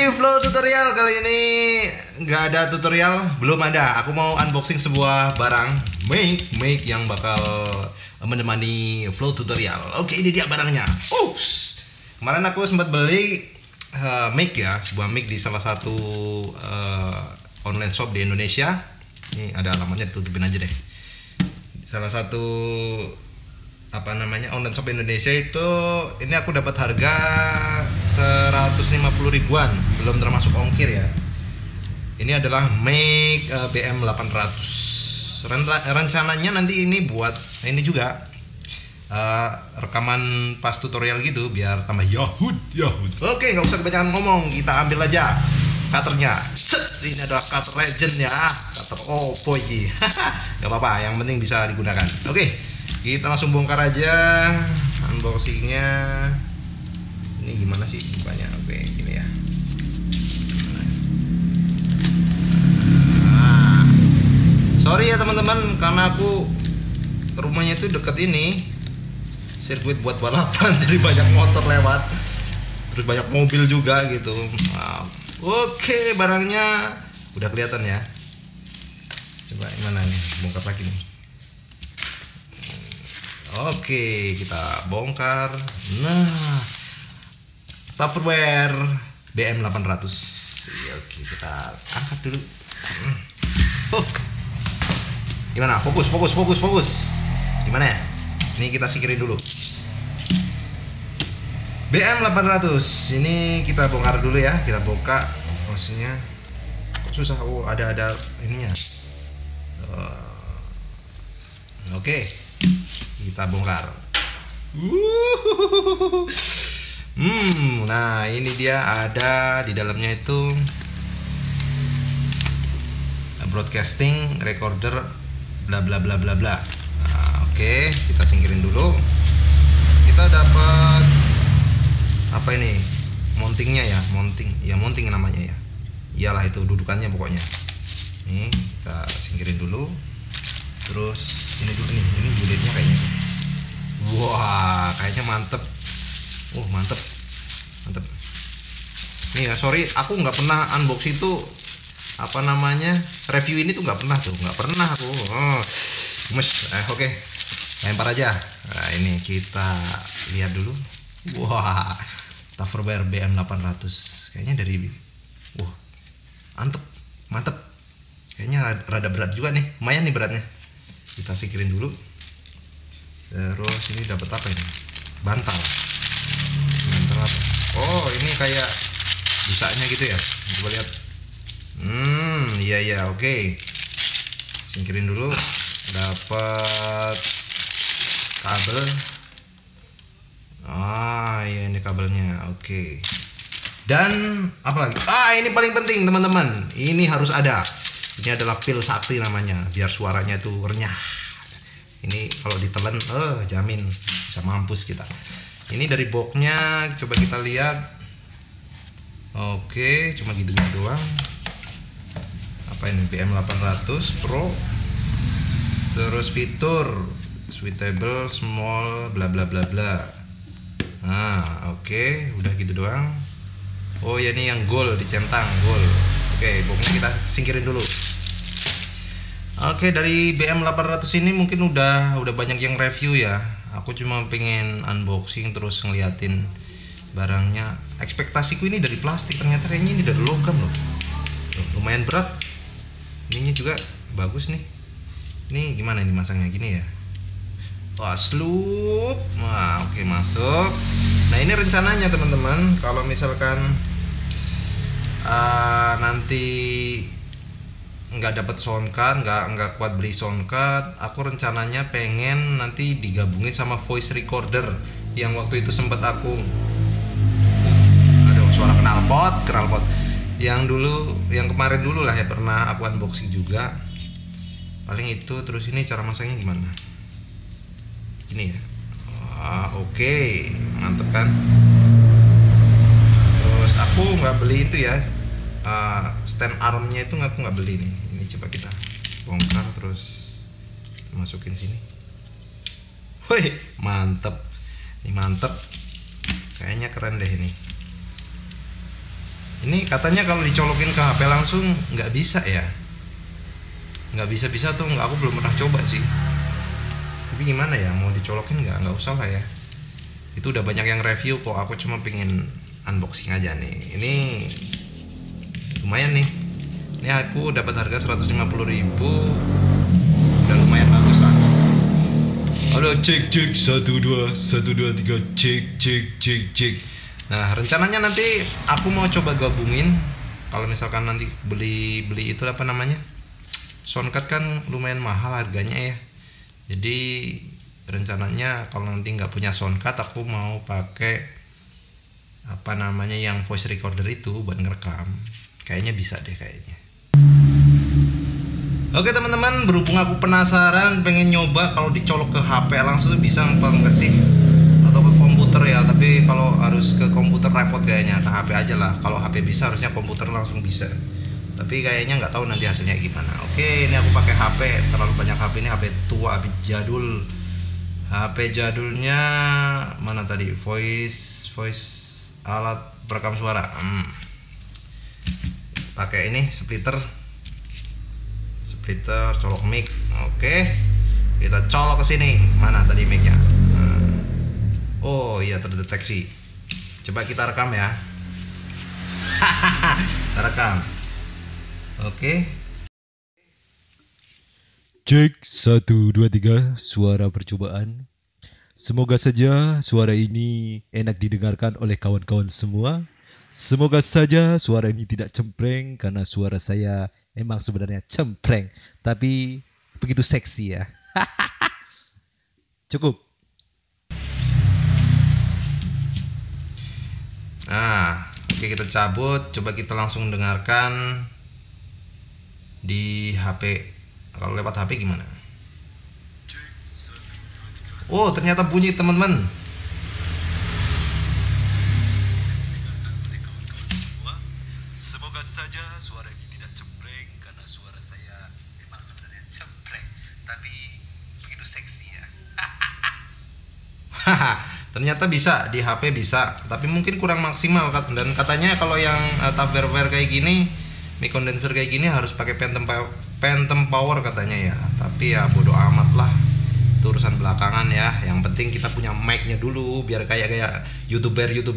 di Flow Tutorial. Kali ini nggak ada tutorial, belum ada. Aku mau unboxing sebuah barang mic yang bakal menemani Flow Tutorial. Oke, ini dia barangnya. Kemarin aku sempat beli mic ya, sebuah mic di salah satu online shop di Indonesia. Ini ada alamatnya, tutupin aja deh. Salah satu online shop Indonesia itu, ini aku dapat harga 150 ribuan, belum termasuk ongkir ya. Ini adalah mic BM800. Rencananya nanti ini buat ini juga rekaman pas tutorial gitu, biar tambah yahud. Oke, nggak usah kebanyakan ngomong, kita ambil aja cutternya. Ini adalah cutter legend ya, cutter Oppo ini. Nggak apa-apa, yang penting bisa digunakan. Oke, kita langsung bongkar aja unboxingnya. Ini gimana sih bukanya? Oke, gini ya. Sorry ya teman-teman, karena aku rumahnya itu deket ini sirkuit buat balapan, jadi banyak motor lewat, terus banyak mobil juga gitu. Oke, barangnya udah kelihatan ya. Coba gimana nih, bongkar lagi nih. Oke, kita bongkar. Nah, Tupperware BM800. Oke, kita angkat dulu. Gimana? Fokus. Gimana ya? Ini kita singkirin dulu. BM800. Ini kita bongkar dulu ya. Kita buka. Maksudnya kok susah. Oh, ada ininya. Oke. Kita bongkar. Nah, ini dia, ada di dalamnya itu broadcasting recorder bla bla bla bla bla. Nah, oke, kita singkirin dulu. Kita dapat apa ini? Mountingnya ya, mounting namanya ya. Iyalah, itu dudukannya pokoknya. Nih, kita singkirin dulu. Terus ini dulu nih, ini unitnya kayaknya. Wah, kayaknya mantep. Mantep. Nih ya, sorry, aku nggak pernah unbox itu review ini tuh nggak pernah aku. Oke, lempar aja. Nah, ini kita lihat dulu. Wah, Tupperware BM800. Kayaknya dari mantep. Kayaknya rada berat juga nih, lumayan nih beratnya. Kita singkirin dulu. Terus ini dapat apa ini? Bantal apa? Oh, ini kayak busanya gitu ya. Coba lihat. Iya, oke. Singkirin dulu. Dapat kabel. Iya, ini kabelnya. Oke. Dan apa lagi? Ini paling penting teman-teman. Ini harus ada. Ini adalah pil sakti namanya, biar suaranya tuh renyah. Ini kalau ditelan, jamin bisa mampus kita. Ini dari boxnya, coba kita lihat. Oke, cuma gitu doang. Apa ini? BM800 Pro. Terus fitur suitable small bla bla bla bla. Nah, oke, udah gitu doang. Oh ya, ini yang gold, dicentang gold. Oke, boxnya kita singkirin dulu. Oke, dari BM800 ini mungkin udah banyak yang review ya. Aku cuma pengen unboxing terus ngeliatin barangnya. Ekspektasiku ini dari plastik, ternyata kayaknya ini dari logam loh. Lumayan berat. Ininya juga bagus nih. Ini gimana ini masangnya, gini ya. Slup. Nah, oke, masuk. Nah, ini rencananya teman-teman, kalau misalkan nanti nggak dapat soundcard, nggak kuat beli soundcard, aku rencananya pengen nanti digabungin sama voice recorder yang waktu itu sempat aku suara knalpot yang kemarin dulu lah ya, pernah aku unboxing juga. Paling itu. Terus ini cara masangnya gimana ini ya. Oke, mantep kan. Terus aku nggak beli itu ya, stand armnya itu aku nggak beli nih. Ini coba kita bongkar terus masukin sini. Wih, mantep. Ini mantep. Kayaknya keren deh ini. Ini katanya kalau dicolokin ke HP langsung nggak bisa ya, nggak bisa tuh, nggak, aku belum pernah coba sih. Tapi gimana ya, mau dicolokin nggak usah lah ya, itu udah banyak yang review kok. Aku cuma pengen unboxing aja nih. Ini lumayan nih, ini aku dapat harga 150.000, udah lumayan bagus lah. Halo, cek 1 2 3, cek. Nah, rencananya nanti aku mau coba gabungin. Kalau misalkan nanti beli itu apa namanya, soundcard kan lumayan mahal harganya ya. Jadi rencananya kalau nanti nggak punya soundcard, aku mau pakai apa namanya yang voice recorder itu buat ngerekam. Kayaknya bisa deh kayaknya. Oke teman-teman, berhubung aku penasaran pengen nyoba kalau dicolok ke HP langsung bisa apa enggak sih, atau ke komputer ya. Tapi kalau harus ke komputer repot kayaknya, ke HP aja lah. Kalau HP bisa harusnya komputer langsung bisa, tapi kayaknya nggak tahu nanti hasilnya gimana. Oke, ini aku pakai HP, terlalu banyak HP, ini HP tua, HP jadul. HP jadulnya mana tadi, voice alat perekam suara. Pakai ini splitter colok mic. Oke, kita colok ke sini. Mana tadi micnya? Oh iya, terdeteksi. Coba kita rekam ya. Kita rekam. Oke. Cek 1 2 3, suara percobaan. Semoga saja suara ini enak didengarkan oleh kawan-kawan semua. Semoga saja suara ini tidak cempreng, karena suara saya emang sebenarnya cempreng, tapi begitu seksi ya. Cukup. Nah, oke, kita cabut. Coba kita langsung dengarkan di HP. Kalau lewat HP gimana? Oh, ternyata bunyi teman-teman. Semoga saja suara ini tidak cempreng, karena suara saya memang sebenarnya cempreng, tapi begitu seksi ya. Ternyata bisa di HP bisa, tapi mungkin kurang maksimal. Dan katanya kalau yang Tupperware kayak gini, mic condenser kayak gini harus pakai phantom power katanya ya. Tapi ya bodo amat lah, itu urusan belakangan ya. Yang penting kita punya mic-nya dulu, biar kayak youtuber itu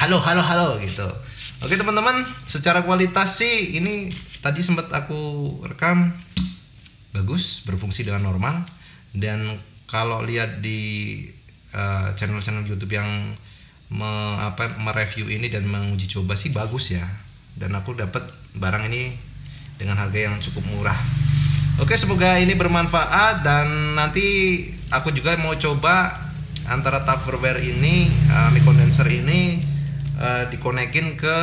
halo gitu. Oke teman-teman, secara kualitas sih ini tadi sempat aku rekam bagus, berfungsi dengan normal. Dan kalau lihat di channel-channel YouTube yang mereview ini dan menguji coba sih bagus ya. Dan aku dapat barang ini dengan harga yang cukup murah. Oke, semoga ini bermanfaat. Dan nanti aku juga mau coba antara Tupperware ini, mic condenser ini dikonekin ke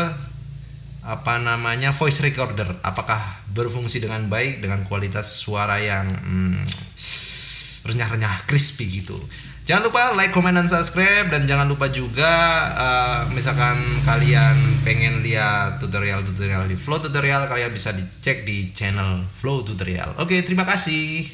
apa namanya voice recorder. Apakah berfungsi dengan baik dengan kualitas suara yang renyah-renyah crispy gitu. Jangan lupa like, comment, dan subscribe. Dan jangan lupa juga misalkan kalian pengen lihat tutorial di Flow Tutorial, kalian bisa dicek di channel Flow Tutorial. Oke, terima kasih.